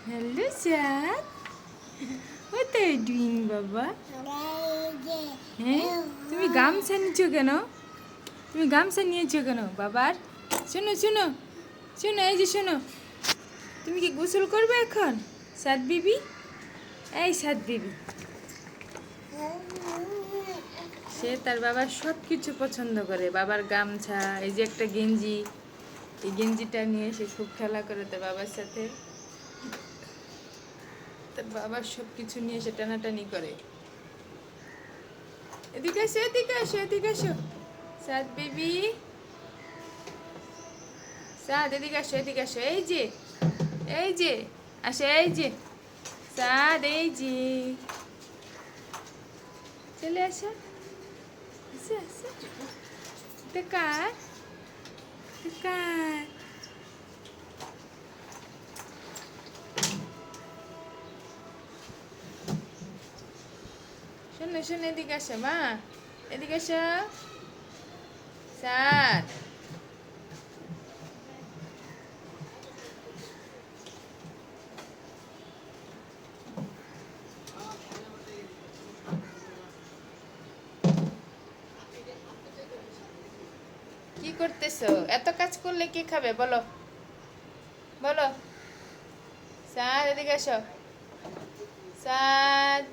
Hello, Sad. What are you doing, বাবা? হ্যাঁ, তুমি গামছা নিয়েছো কেন? তুমি গামছা নিয়েছো কেন বাবার? শোনো শোনো শোনো, এই যে শোনো, তুমি কি গোসল করবে এখন? সাদ বিবি, এই সাদ বিবি, সে তার বাবার সব কিছু পছন্দ করে। বাবার গামছা, এই যে একটা গেঞ্জি, এই গেঞ্জিটা নিয়ে সে খুব খেলা করে তার বাবার সাথে। তার বাবার সব কিছু নিয়ে সে টানাটানি করে। এদিকে আসো, এদিকে আসো, এদিকে আসো সাদ বেবি, সাদ এদিকে আসো, এদিকে আসো, এই যে, এই যে, আসো, এই যে সাদ, এই যে, চলে আসো, আসো আসো, এটা কার, এটা কার? শোনো শোনো, এদিকে আসো মা, এদিকে আসো সাদ। কি করতেছো? এত কাজ করলে কি খাবে বলো, বলো। সাদ এদিকে আসো, সাদ।